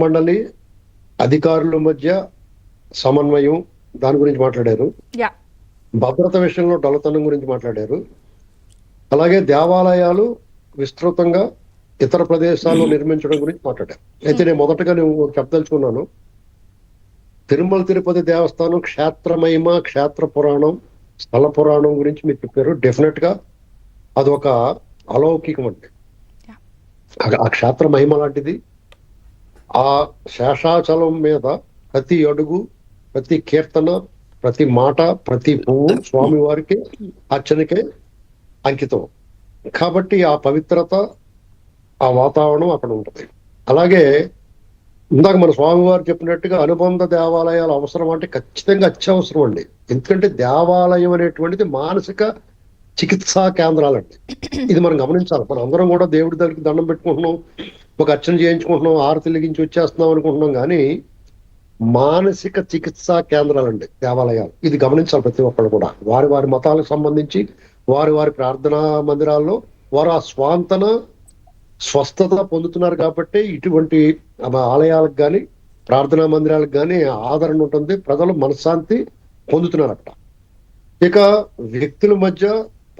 మండలి అధికారుల మధ్య సమన్వయం దాని గురించి మాట్లాడారు. యా భద్రత విషయంలో డొల్లతనం గురించి మాట్లాడారు. అలాగే దేవాలయాలు విస్తృతంగా ఇతర ప్రదేశాల్లో నిర్మించడం గురించి మాట్లాడారు. అయితే నేను మొదటగా నేను చెప్పదలుచుకున్నాను, తిరుమల తిరుపతి దేవస్థానం క్షేత్రమహిమ, క్షేత్ర పురాణం, స్థల పురాణం గురించి మీరు చెప్పారు. డెఫినెట్ గా అదొక అలౌకికం అండి. ఆ క్షేత్ర మహిమ లాంటిది. ఆ శేషాచలం మీద ప్రతి అడుగు, ప్రతి కీర్తన, ప్రతి మాట, ప్రతి పువ్వు స్వామి వారికి అర్చనకే అంకితం. కాబట్టి ఆ పవిత్రత, ఆ వాతావరణం అక్కడ ఉంటుంది. అలాగే ఇందాక మన స్వామివారు చెప్పినట్టుగా అనుబంధ దేవాలయాలు అవసరం అంటే ఖచ్చితంగా అత్యవసరం అండి. ఎందుకంటే దేవాలయం అనేటువంటిది మానసిక చికిత్సా కేంద్రాలండి. ఇది మనం గమనించాలి. మనం అందరం కూడా దేవుడి దగ్గరికి దండం పెట్టుకుంటున్నాం, ఒక అర్చన చేయించుకుంటున్నాం, ఆరతి వెలిగించి వచ్చేస్తున్నాం అనుకుంటున్నాం, కానీ మానసిక చికిత్సా కేంద్రాలండి దేవాలయాలు. ఇది గమనించాలి ప్రతి ఒక్కరు కూడా. వారి వారి మతాలకు సంబంధించి వారి వారి ప్రార్థనా మందిరాల్లో వారు ఆ స్వాంతన, స్వస్థత పొందుతున్నారు. కాబట్టి ఇటువంటి ఆలయాలకు కానీ ప్రార్థనా మందిరాలకు కానీ ఆదరణ ఉంటుంది. ప్రజలు మనశ్శాంతి పొందుతున్నారు అక్కడ. ఇక వ్యక్తుల మధ్య,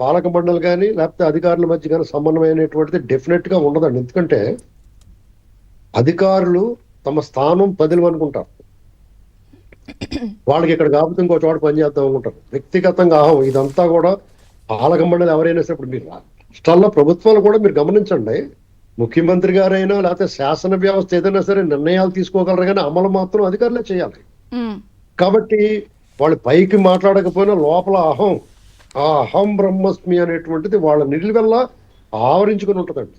పాలక మండలి కానీ లేకపోతే అధికారుల మధ్య కానీ సమన్వయం అనేటువంటిది డెఫినెట్ గా ఉండదండి. ఎందుకంటే అధికారులు తమ స్థానం పదిలం అనుకుంటారు. వాళ్ళకి ఇక్కడ కాకపోతే ఇంకో చోట పనిచేద్దాం అనుకుంటారు. వ్యక్తిగతంగా ఇదంతా కూడా పాలక మండలి ఎవరైనా సరే, ఇప్పుడు మీరు రాష్ట్రాల్లో ప్రభుత్వాలు కూడా మీరు గమనించండి, ముఖ్యమంత్రి గారైనా లేకపోతే శాసన వ్యవస్థ ఏదైనా సరే నిర్ణయాలు తీసుకోగలరు, కానీ అమలు మాత్రం అధికారులే చేయాలి. కాబట్టి వాళ్ళు పైకి మాట్లాడకపోయినా లోపల ఆ అహం బ్రహ్మస్మి అనేటువంటిది వాళ్ళ నిలువెల్లా ఆవరించుకుని ఉంటుందండి.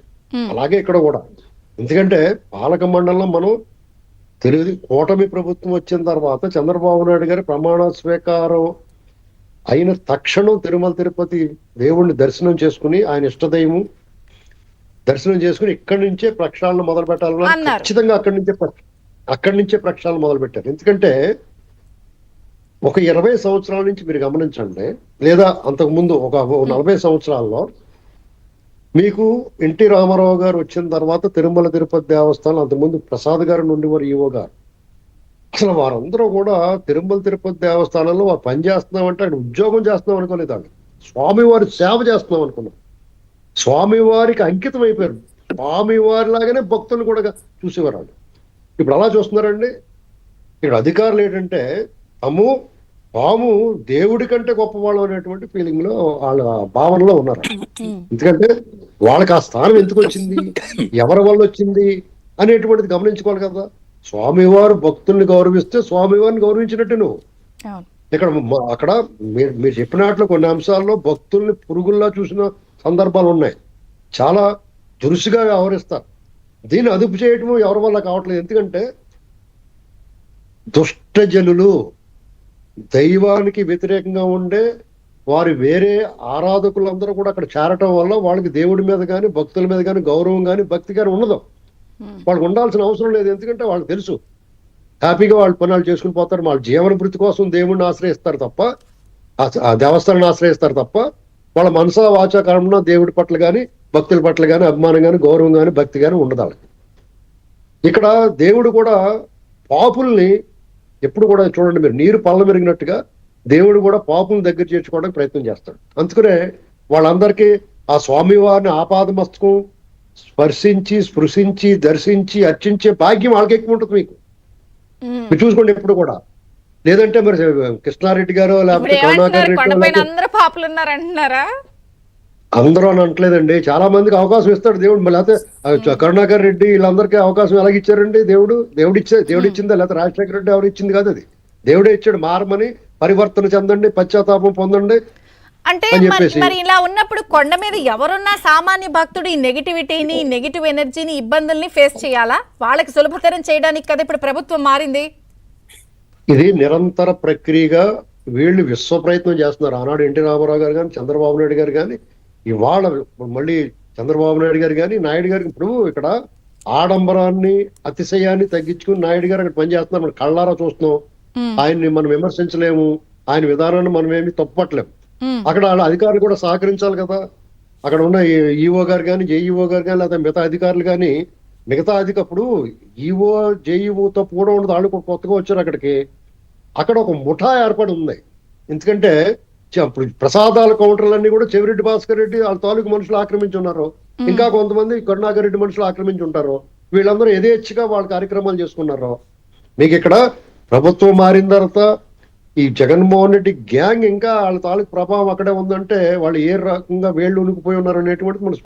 అలాగే ఇక్కడ కూడా. ఎందుకంటే పాలక మండలిలో మనం కూటమి ప్రభుత్వం వచ్చిన తర్వాత చంద్రబాబు నాయుడు గారి ప్రమాణ స్వీకారం అయిన తక్షణం తిరుమల తిరుపతి దేవుణ్ణి దర్శనం చేసుకుని, ఆయన ఇష్టదైవం దర్శనం చేసుకుని ఇక్కడి నుంచే ప్రక్షాళన మొదలు పెట్టాలని ఖచ్చితంగా అక్కడి నుంచే ప్రక్షాళన మొదలు పెట్టారు. ఎందుకంటే ఒక 20 సంవత్సరాల నుంచి మీరు గమనించండి, లేదా అంతకు ముందు ఒక 40 సంవత్సరాల్లో మీకు ఎన్టీ రామారావు గారు వచ్చిన తర్వాత తిరుమల తిరుపతి దేవస్థానం, అంతకుముందు ప్రసాద్ గారు నుండి వారు ఈవో గారు, అసలు వారందరూ కూడా తిరుమల తిరుపతి దేవస్థానంలో వారు పని చేస్తున్నామంటే అక్కడ ఉద్యోగం చేస్తున్నాం అనుకోలేదు. వాళ్ళు స్వామివారి సేవ చేస్తున్నాం అనుకున్నాం. స్వామివారికి అంకితం అయిపోయారు. స్వామివారి లాగానే భక్తులు కూడా చూసేవారు వాళ్ళు. ఇప్పుడు అలా చూస్తున్నారండి. ఇక్కడ అధికారులు ఏంటంటే తాము దేవుడి కంటే గొప్పవాళ్ళు అనేటువంటి ఫీలింగ్ లో, వాళ్ళ భావనలో ఉన్నారు. ఎందుకంటే వాళ్ళకి ఆ స్థానం ఎందుకు వచ్చింది, ఎవరి వల్ల వచ్చింది అనేటువంటిది గమనించుకోవాలి కదా. స్వామివారు భక్తుల్ని గౌరవిస్తే స్వామివారిని గౌరవించినట్టు నువ్వు అక్కడ మీరు చెప్పినట్లు కొన్ని అంశాల్లో భక్తుల్ని పురుగుల్లా చూసిన సందర్భాలు ఉన్నాయి. చాలా దురుసుగా వ్యవహరిస్తారు. దీన్ని అదుపు చేయటం ఎవరి వల్ల కావట్లేదు. ఎందుకంటే దుష్టజనులు, దైవానికి వ్యతిరేకంగా ఉండే వారి వేరే ఆరాధకులందరూ కూడా అక్కడ చేరటం వల్ల వాళ్ళకి దేవుడి మీద కానీ భక్తుల మీద కానీ గౌరవం కానీ భక్తి కానీ ఉండదు. వాళ్ళకి ఉండాల్సిన అవసరం లేదు. ఎందుకంటే వాళ్ళకి తెలుసు హ్యాపీగా వాళ్ళు పనులు చేసుకుని పోతారు. వాళ్ళ జీవన భృతి కోసం దేవుడిని ఆశ్రయిస్తారు తప్ప, ఆ దేవస్థానాన్ని ఆశ్రయిస్తారు తప్ప, వాళ్ళ మనసా వాచా కర్మన దేవుడి పట్ల కానీ భక్తుల పట్ల కానీ అభిమానం కానీ గౌరవం కానీ భక్తి కానీ ఉండదు వాళ్ళకి. ఇక్కడ దేవుడు కూడా పాపుల్ని ఎప్పుడు కూడా చూడండి, మీరు నీరు పళ్ళ మెరిగినట్టుగా దేవుడు కూడా పాపుల్ని దగ్గర చేర్చుకోవడానికి ప్రయత్నం చేస్తాడు. అందుకనే వాళ్ళందరికీ ఆ స్వామివారిని ఆపాదమస్తకం స్పర్శించి, స్పృశించి, దర్శించి, అర్చించే భాగ్యం వాళ్ళకి ఎక్కువ ఉంటుంది. మీరు చూసుకోండి ఎప్పుడు కూడా. లేదంటే మరి కృష్ణారెడ్డి గారు లేకపోతే కరుణాకర్ రెడ్డి అందరూ అని అంటలేదండి. చాలా మందికి అవకాశం ఇస్తాడు దేవుడు. లేకపోతే కరుణాకర్ రెడ్డి వీళ్ళందరికీ అవకాశం ఎలాగ ఇచ్చారండి? దేవుడు ఇచ్చిందా? లేకపోతే రాజశేఖర రెడ్డి ఎవరు ఇచ్చింది కాదు, అది దేవుడే ఇచ్చాడు. మారమని, పరివర్తన చెందండి, పశ్చాత్తాపం పొందండి అంటే. మరి ఇలా ఉన్నప్పుడు కొండ మీద ఎవరున్నా సామాన్య భక్తుడు ఈ నెగిటివిటీని, నెగిటివ్ ఎనర్జీని, ఇబ్బందుల్ని ఫేస్ చేయాలా? వాళ్ళకి సులభతరం చేయడానికి కదా ఇప్పుడు ప్రభుత్వం మారింది. ఇది నిరంతర ప్రక్రియగా వీళ్ళు విశ్వ ప్రయత్నం చేస్తున్నారు. ఆనాడు ఎన్టీ రామారావు గారు కానీ చంద్రబాబు నాయుడు గారు కానీ, ఇవాళ మళ్ళీ చంద్రబాబు నాయుడు గారు కానీ నాయుడు గారికి ఇప్పుడు ఇక్కడ ఆడంబరాన్ని, అతిశయాన్ని తగ్గించుకుని నాయుడు గారు అక్కడ పనిచేస్తున్నారు. మనం కళ్ళారా చూస్తున్నాం. ఆయన్ని మనం విమర్శించలేము, ఆయన విధానాన్ని మనం ఏమి తప్పట్లేము. అక్కడ వాళ్ళ అధికారులు కూడా సహకరించాలి కదా. అక్కడ ఉన్న ఈఓ గారు కానీ, జేఈఓ గారు కానీ, లేదా మిగతా అధికారులు కానీ మిగతా అప్పుడు ఈఓ జేఈఓతో కూడా ఉండదు, వాళ్ళు కూడా కొత్తగా వచ్చారు అక్కడికి. అక్కడ ఒక ముఠా ఏర్పడి ఉంది. ఎందుకంటే ఇప్పుడు ప్రసాదాల కౌంటర్లన్నీ కూడా చెవిరెడ్డి భాస్కర్ రెడ్డి వాళ్ళ తాలూకు మనుషులు ఆక్రమించి ఉన్నారు. ఇంకా కొంతమంది కరుణాకర్ రెడ్డి మనుషులు ఆక్రమించి ఉంటారు. వీళ్ళందరూ యథేచ్ఛగా వాళ్ళ కార్యక్రమాలు చేసుకున్నారు. మీకు ఇక్కడ ప్రభుత్వం మారిన తర్వాత ఈ జగన్మోహన్ రెడ్డి గ్యాంగ్ ఇంకా వాళ్ళ తాలూకు ప్రభావం అక్కడే ఉందంటే వాళ్ళు ఏ రకంగా వేళ్ళు ఉనికిపోయి ఉన్నారు అనేటువంటిది మనం